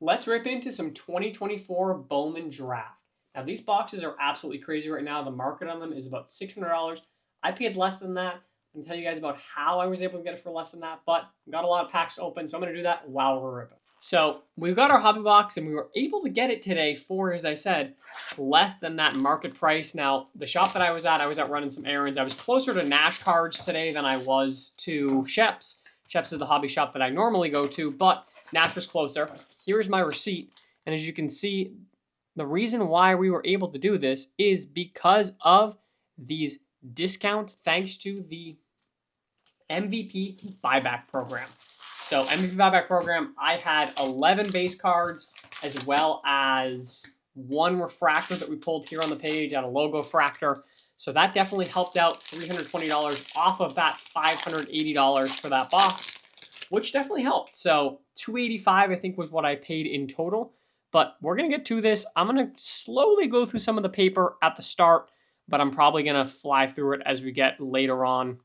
Let's rip into some 2024 Bowman Draft. Now, these boxes are absolutely crazy right now. The market on them is about $600. I paid less than that. I can tell you guys about how I was able to get it for less than that, but we got a lot of packs open, so I'm going to do that while we're ripping. So we've got our hobby box, and we were able to get it today for, as I said, less than that market price. Now, the shop that I was at running some errands. I was closer to Nash Cards today than I was to Shep's. Shep's is the hobby shop that I normally go to, but Nash was closer. Here's my receipt, and as you can see, the reason why we were able to do this is because of these discounts thanks to the MVP buyback program. So MVP buyback program, I had 11 base cards as well as one refractor that we pulled here on the page at a logo fractor. So that definitely helped out $320 off of that $580 for that box, which definitely helped. So $285 I think was what I paid in total. But we're going to get to this. I'm going to slowly go through some of the paper at the start, but I'm probably going to fly through it as we get later on.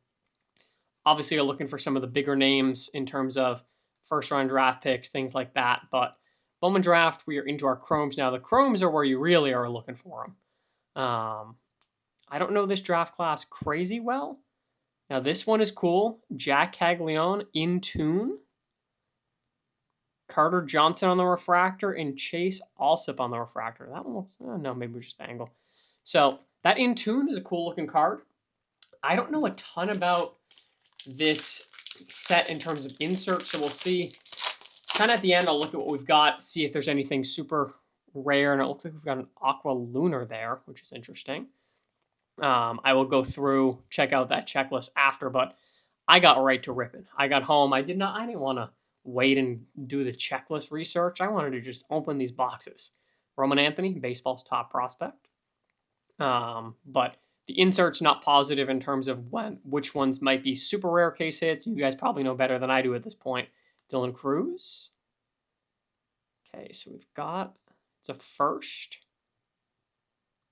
Obviously, you're looking for some of the bigger names in terms of first-round draft picks, things like that. But Bowman Draft, we are into our chromes now. The chromes are where you really are looking for them. I don't know this draft class crazy well. Now, this one is cool. Jack Caglianone in tune. Carter Johnson on the refractor, and Chase Allsup on the refractor. That one looks, no, maybe just the angle. So that in tune is a cool looking card. I don't know a ton about this set in terms of inserts, so we'll see. Kind of at the end, I'll look at what we've got, see if there's anything super rare, and it looks like we've got an Aqua Lunar there, which is interesting. I will go through, check out that checklist after, but I got right to ripping. I got home. I didn't want to wait and do the checklist research. I wanted to just open these boxes. Roman Anthony, baseball's top prospect. But the insert's not positive in terms of which ones might be super rare case hits. You guys probably know better than I do at this point. Dylan Cruz. Okay, so we've got, it's a first.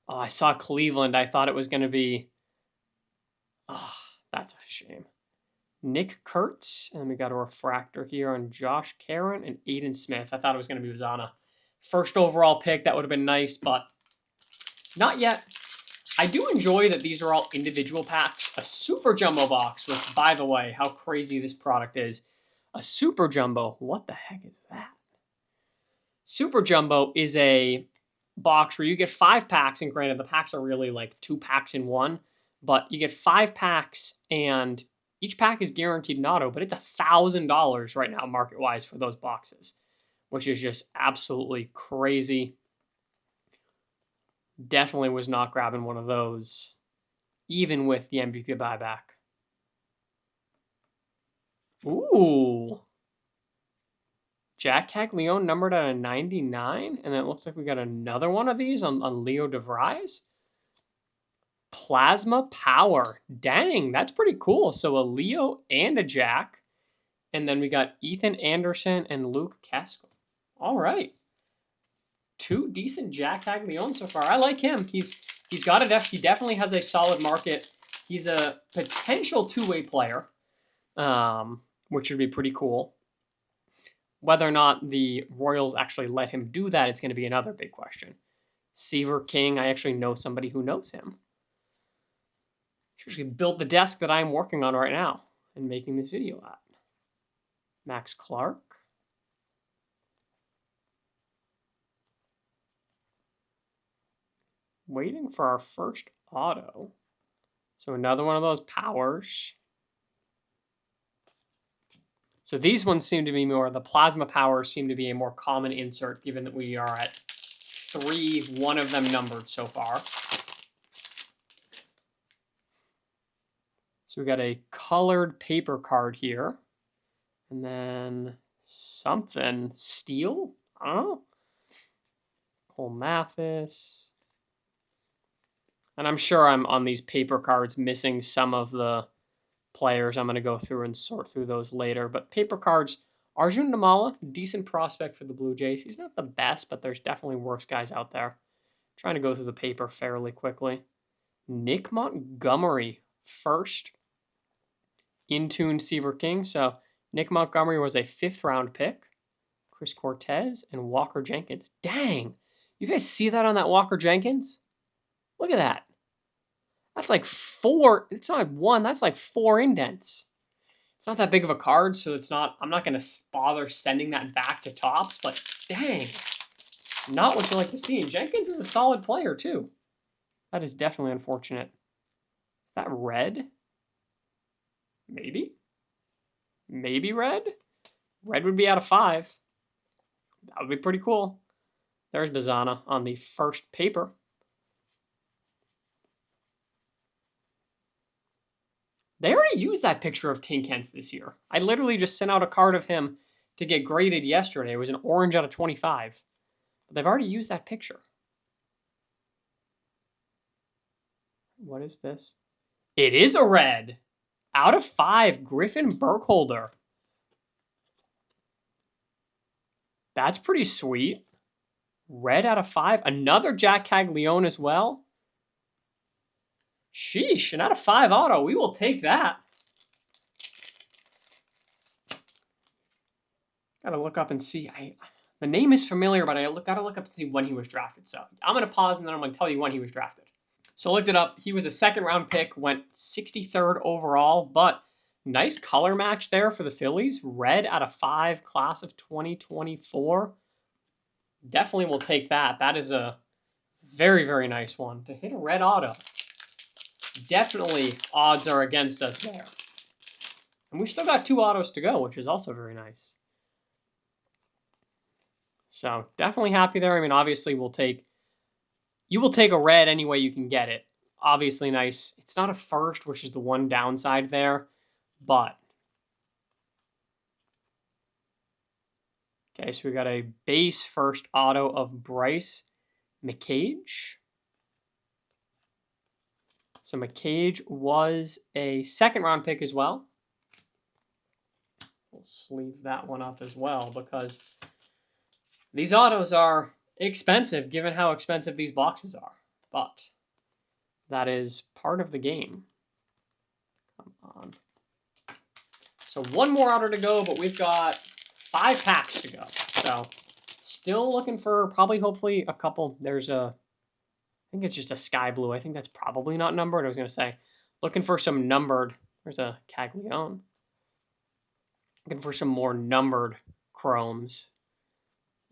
Oh, I saw Cleveland. I thought it was going to be, oh, that's a shame. Nick Kurtz, and we got a refractor here on Josh Caron and Aiden Smith. I thought it was going to be Bazzana. First overall pick, that would have been nice, but not yet. I do enjoy that these are all individual packs. A super jumbo box, which, by the way, how crazy this product is. A super jumbo, what the heck is that? Super jumbo is a box where you get 5 packs, and granted, the packs are really like 2 packs in one, but you get 5 packs, and each pack is guaranteed an auto, but it's $1,000 right now market-wise for those boxes, which is just absolutely crazy. Definitely was not grabbing one of those, even with the MVP buyback. Ooh. Jack Caglianone numbered at a 99, and it looks like we got another one of these on Leo DeVries. Plasma Power. Dang, that's pretty cool. So a Leo and a Jack. And then we got Ethan Anderson and Luke Kesko. All right. 2 decent Jack Caglianone so far. I like him. He's got he definitely has a solid market. He's a potential two-way player, which would be pretty cool. Whether or not the Royals actually let him do that, it's going to be another big question. Seaver King, I actually know somebody who knows him. Actually built the desk that I'm working on right now and making this video at. Max Clark. Waiting for our first auto. So another one of those powers. So these ones seem to be more, the plasma powers seem to be a more common insert, given that we are at 3, one of them numbered so far. So we got a colored paper card here. And then something, steel? I don't know. Cole Mathis. And I'm sure I'm on these paper cards missing some of the players. I'm going to go through and sort through those later. But paper cards, Arjun Namala, decent prospect for the Blue Jays. He's not the best, but there's definitely worse guys out there. Trying to go through the paper fairly quickly. Nick Montgomery, first in tune Seaver King. So Nick Montgomery was a 5th round pick. Chris Cortez and Walker Jenkins. Dang. You guys see that on that Walker Jenkins? Look at that. That's like 4. It's not 1. That's like 4 indents. It's not that big of a card, so it's not. I'm not going to bother sending that back to Topps, but dang. Not what you like to see. And Jenkins is a solid player, too. That is definitely unfortunate. Is that red? Maybe. Maybe red? Red would be out of 5. That would be pretty cool. There's Bazzana on the first paper. They already used that picture of Tink Hence this year. I literally just sent out a card of him to get graded yesterday. It was an orange out of 25. But they've already used that picture. What is this? It is a red. Out of 5, Griffin Burkholder. That's pretty sweet. Red out of 5. Another Jack Caglianone as well. Sheesh, an out of 5 auto. We will take that. Gotta look up and see. The name is familiar, but gotta look up and see when he was drafted. So I'm gonna pause and then I'm gonna tell you when he was drafted. So I looked it up. He was a 2nd round pick, went 63rd overall, but nice color match there for the Phillies. Red out of 5, class of 2024. Definitely will take that. That is a very, very nice one. To hit a red auto, definitely odds are against us there. And we've still got 2 autos to go, which is also very nice. So definitely happy there. I mean, obviously you will take a red any way you can get it. Obviously nice. It's not a first, which is the one downside there, but. Okay, so we got a base first auto of Bryce McCage. So McCage was a 2nd round pick as well. We'll sleeve that one up as well because these autos are expensive given how expensive these boxes are. But that is part of the game. Come on. So one more auto to go, but we've got 5 packs to go. So still looking for probably hopefully a couple. There's I think it's just a sky blue. I think that's probably not numbered. I was going to say looking for some numbered. There's a Caglianone. Looking for some more numbered chromes,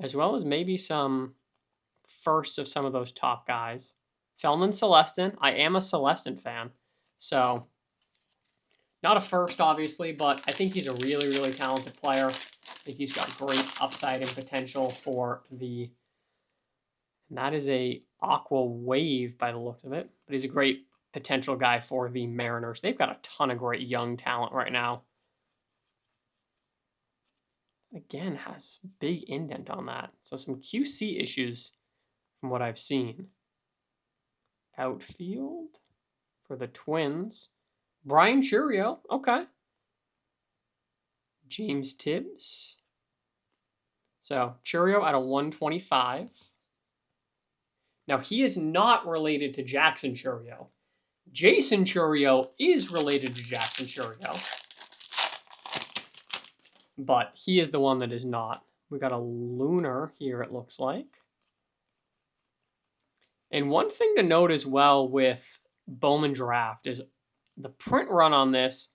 as well as maybe some firsts of some of those top guys. Feldman Celestin. I am a Celestin fan, so not a first, obviously, but I think he's a really, really talented player. I think he's got great upside and potential for the... And that is a Aqua Wave by the looks of it, but he's a great potential guy for the Mariners. They've got a ton of great young talent right now. Again, has big indent on that. So some QC issues from what I've seen. Outfield for the Twins. Brian Churio, okay. James Tibbs. So Churio out of 125. Now he is not related to Jackson Churio. Jason Churio is related to Jackson Churio. But he is the one that is not. We got a Lunar here, it looks like. And one thing to note as well with Bowman Draft is the print run on this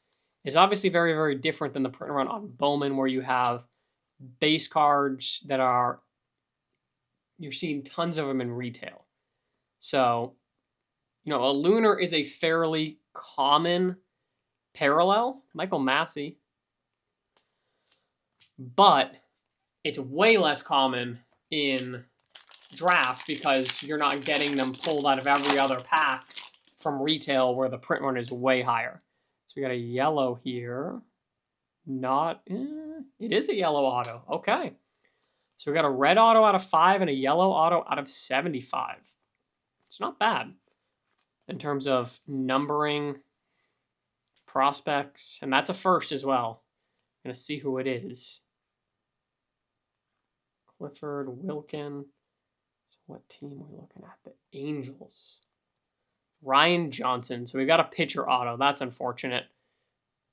is obviously very, very different than the print run on Bowman, where you have base cards that are, you're seeing tons of them in retail. So, you know, a Lunar is a fairly common parallel. Michael Massey. But it's way less common in draft because you're not getting them pulled out of every other pack from retail where the print run is way higher. So we got a yellow here. It is a yellow auto. Okay. So we got a red auto out of 5 and a yellow auto out of 75. It's not bad in terms of numbering prospects. And that's a first as well. I'm going to see who it is. Clifford, Wilkin. So what team are we looking at? The Angels. Ryan Johnson. So we've got a pitcher auto. That's unfortunate.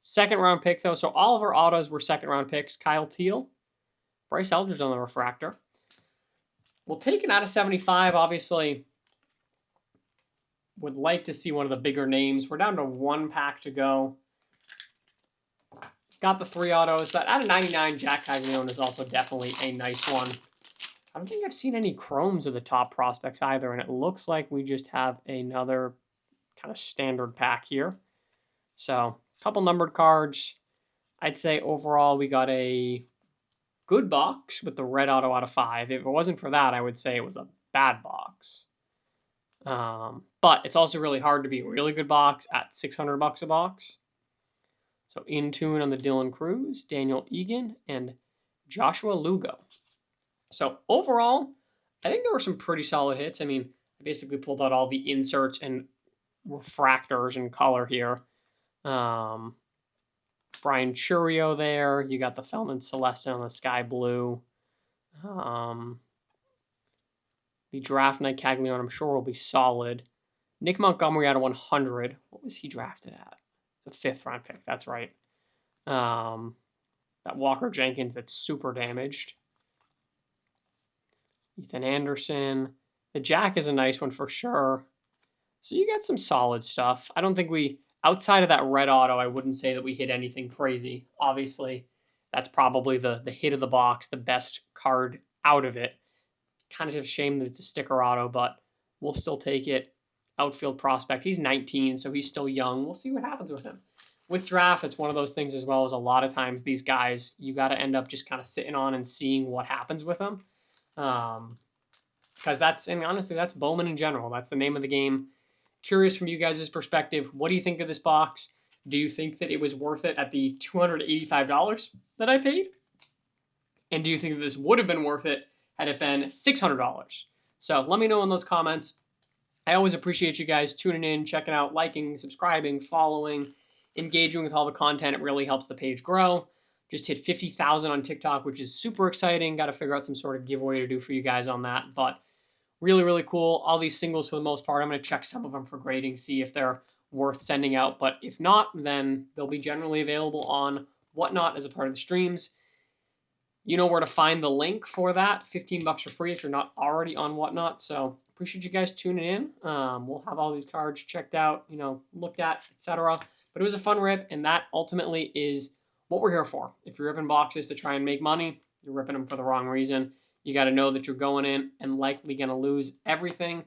2nd round pick, though. So all of our autos were 2nd round picks. Kyle Teal Bryce Eldridge on the refractor. We'll take it out of 75, obviously. Would like to see one of the bigger names. We're down to 1 pack to go. Got the 3 autos. That out of 99, Jack Caglianone is also definitely a nice one. I don't think I've seen any chromes of the top prospects either, and it looks like we just have another kind of standard pack here. So, a couple numbered cards. I'd say overall we got a good box with the red auto out of 5. If it wasn't for that, I would say it was a bad box. But it's also really hard to be a really good box at $600 a box. So in tune on the Dylan Cruz, Daniel Egan, and Joshua Lugo. So overall, I think there were some pretty solid hits. I mean, I basically pulled out all the inserts and refractors and color here. Brian Churio there. You got the Feldman Celeste on the Sky Blue. The draft night Caglianone, I'm sure, will be solid. Nick Montgomery out of 100. What was he drafted at? The 5th round pick. That's right. That Walker Jenkins that's super damaged. Ethan Anderson. The Jack is a nice one for sure. So you got some solid stuff. I don't think we, outside of that red auto, I wouldn't say that we hit anything crazy. Obviously, that's probably the hit of the box, the best card out of it. Kind of a shame that it's a sticker auto, but we'll still take it. Outfield prospect. He's 19, so he's still young. We'll see what happens with him. With draft, it's one of those things as well as a lot of times these guys, you got to end up just kind of sitting on and seeing what happens with them. Because that's, and honestly, that's Bowman in general. That's the name of the game. Curious from you guys' perspective, what do you think of this box? Do you think that it was worth it at the $285 that I paid? And do you think that this would have been worth it had it been $600? So let me know in those comments. I always appreciate you guys tuning in, checking out, liking, subscribing, following, engaging with all the content. It really helps the page grow. Just hit 50,000 on TikTok, which is super exciting. Got to figure out some sort of giveaway to do for you guys on that. But really, really cool. All these singles for the most part. I'm going to check some of them for grading, see if they're worth sending out. But if not, then they'll be generally available on Whatnot as a part of the streams. You know where to find the link for that. $15 for free if you're not already on Whatnot. So appreciate you guys tuning in. We'll have all these cards checked out, looked at, etc. But it was a fun rip, and that ultimately is what we're here for. If you're ripping boxes to try and make money, you're ripping them for the wrong reason. You got to know that you're going in and likely going to lose everything,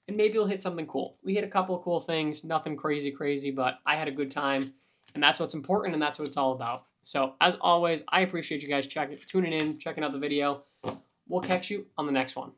and maybe you'll hit something cool. We hit a couple of cool things, nothing crazy, but I had a good time, and that's what's important, and that's what it's all about. So, as always, I appreciate you guys tuning in, checking out the video. We'll catch you on the next one.